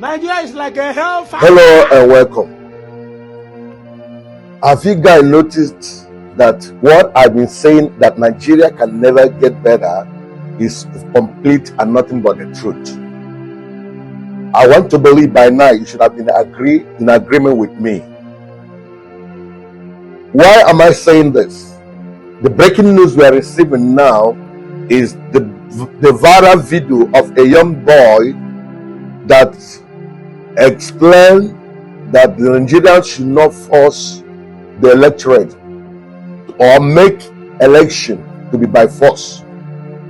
Niger is like a hellfire. Hello and welcome. Have you guys noticed that what I've been saying, that Nigeria can never get better, is complete and nothing but the truth? I want to believe by now you should have been in agreement with me. Why am I saying this? The breaking news we are receiving now is the viral video of a young boy that explained that the Nigerians should not force the electorate or make election to be by force.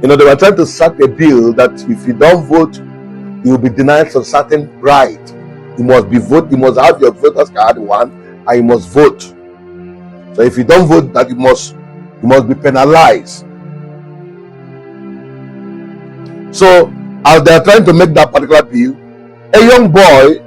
You know, they were trying to start a bill that if you don't vote, you will be denied some certain right. You must have your voters card one, and you must vote. So if you don't vote, that you must be penalized. So as they are trying to make that particular bill, a young boy,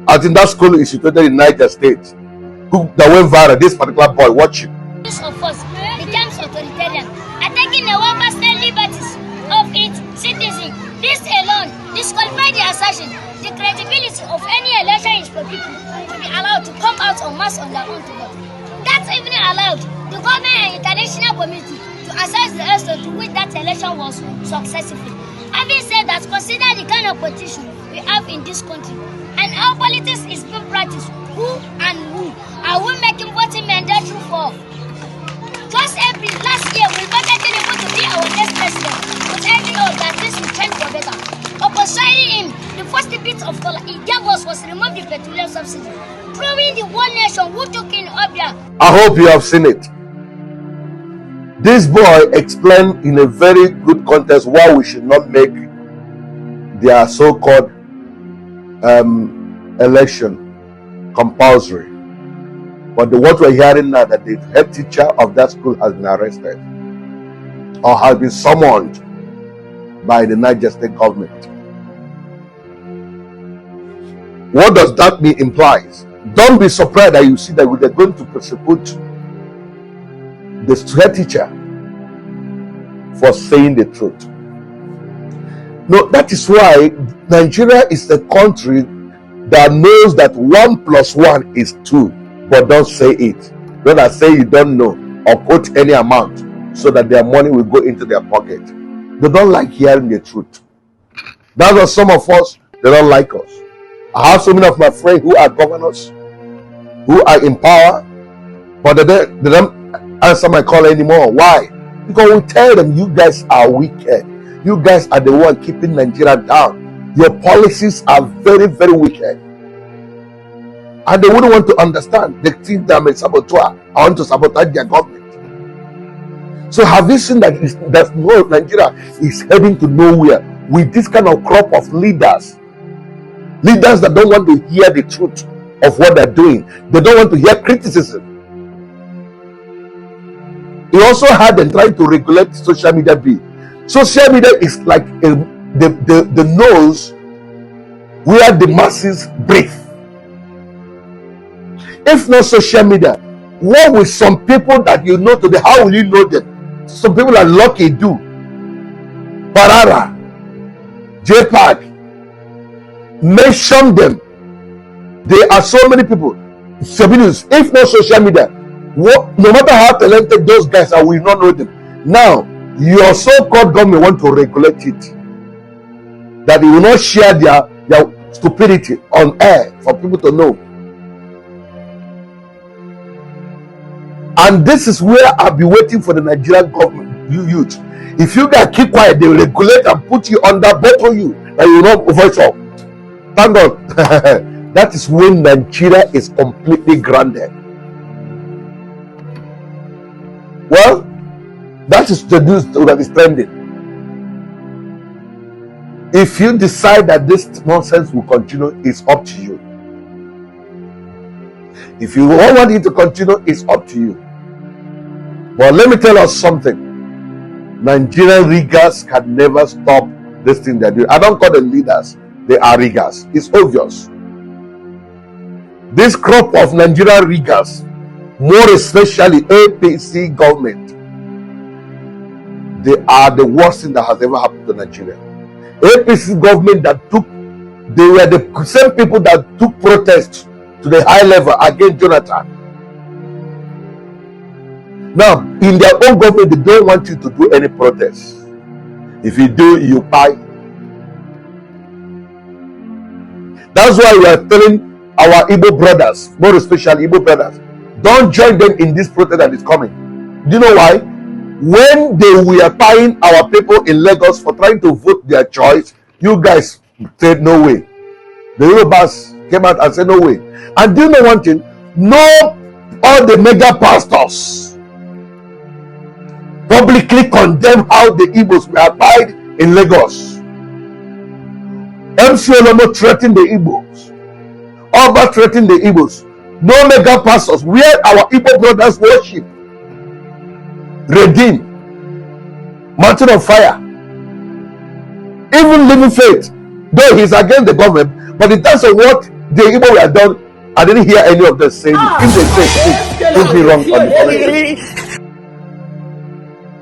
I think that school is situated in Niger State, that went viral. This particular boy, watch it. This of us becomes authoritarian, attacking the personal liberties of its citizens. This alone disqualifies the assertion. The credibility of any election is for people to be allowed to come out en masse on their own to vote. That's even allowed the government and international community to assess the result to which that election was successful. Having said that, consider the kind of politician we have in this country and how politics is being practiced. Who are we making voting mandatory for? Just April last year, we voted Tinubu to be our next president, but every hope that this will change for better. Opposing him, the first bit of dollar he gave us was remove the petroleum subsidy, proving the one nation who took in Obia. I hope you have seen it. This boy explained in a very good context why we should not make their so-called election compulsory. But what we're hearing now, that the head teacher of that school has been arrested or has been summoned by the Niger State government. What does that mean? Implies, don't be surprised that you see that they're going to prosecute the head teacher for saying the truth. No, that is why Nigeria is a country that knows that 1 + 1 is 2, but don't say it. Don't say you don't know or quote any amount so that their money will go into their pocket. They don't like hearing the truth. That's why some of us, they don't like us. I have so many of my friends who are governors, who are in power, but they don't answer my call anymore. Why? Because we tell them, you guys are wicked. You guys are the one keeping Nigeria down. Your policies are very, very wicked. And they wouldn't want to understand. They think that I'm a saboteur. I want to sabotage their government. So have you seen that Nigeria is heading to nowhere with this kind of crop of leaders? Leaders that don't want to hear the truth of what they're doing. They don't want to hear criticism. He also had them trying to regulate social media bill. Social media is like the nose where the masses breathe. If not social media, what will some people that you know today, how will you know them? Some people are Lucky Do, Parara, JPAG. Mention them. There are so many people. If not social media, no matter how talented those guys are, we will not know them. Now, your so-called government want to regulate it, that they will not share their stupidity on air for people to know. And this is where I'll be waiting for the Nigerian government, you youth. If you guys keep quiet, they will regulate and put you under, bottle you, that you will not voice up. Thank God. That is when Nigeria is completely grounded. Well, that is the news that is trending. If you decide that this nonsense will continue, it's up to you. If you don't want it to continue, it's up to you. But let me tell us something. Nigerian riggers can never stop this thing they're doing. I don't call them leaders. They are riggers. It's obvious. This crop of Nigerian riggers, more especially APC government, they are the worst thing that has ever happened to Nigeria. APC government that took They were the same people that took protest to the high level against Jonathan. Now, in their own government, they don't want you to do any protest. If you do, you buy. That's why we are telling our Igbo brothers, more especially Igbo brothers, don't join them in this protest that is coming. Do you know why? When they were buying our people in Lagos for trying to vote their choice, you guys said no way. The Yorubas came out and said no way. And do you know one thing? No, all the mega pastors publicly condemn how the Igbos were buying in Lagos. MC Olomo threatened the Igbos. Oba threatened the Igbos. No mega pastors where our Igbo brothers worship. Redeem, Mountain of Fire, even Living Faith, though he's against the government, but in terms of what the Igbo were done, I didn't hear any of them saying it. If they say don't be wrong on the comment.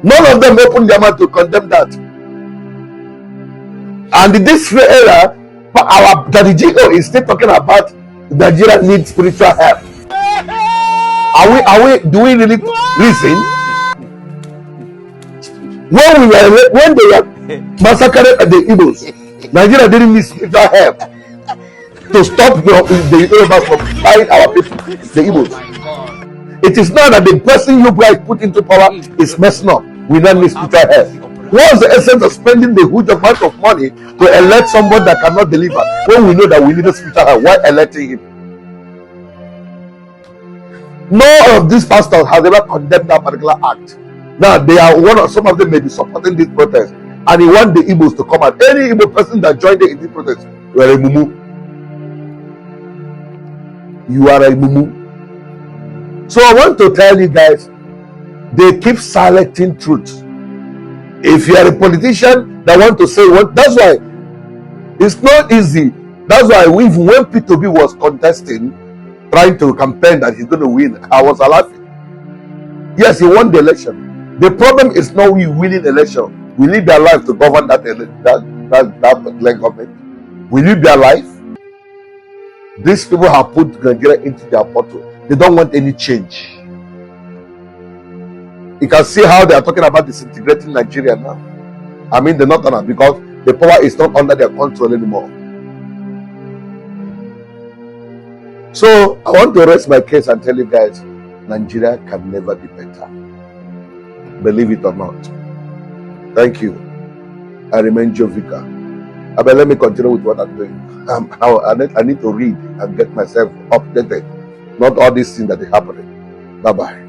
None of them opened their mouth to condemn that. And in this era, our Daddy Jigo is still talking about Nigeria needs spiritual help. Do we really listen? When they were massacred at the Igbos, Nigeria didn't need spiritual help to stop the Yorubas from buying our people, the Igbos. It is not that the person you guys put into power is messing up. We don't need spiritual help. What's the essence of spending the huge amount of money to elect someone that cannot deliver when we know that we need a spiritual help? Why electing him? None of these pastors has ever condemned that particular act. Now they are some of them may be supporting this protest, and they want the Igbos to come out. Any Igbo person that joined in this protest, you are a mumu. You are a mumu. So I want to tell you guys, they keep silencing truth. If you are a politician that want to say what, that's why it's not easy. That's why when P2B was contesting, trying to campaign that he's going to win, I was laughing. Yes, he won the election. The problem is not we winning election. We live their life to govern that government. We live their life. These people have put Nigeria into their bottle. They don't want any change. You can see how they are talking about disintegrating Nigeria now. I mean, they're not gonna, because the power is not under their control anymore. So I want to rest my case and tell you guys, Nigeria can never be better. Believe it or not. Thank you. I remain Joe Vicar. But let me continue with what I'm doing. I need to read and get myself updated. Not all these things that are happening. Bye-bye.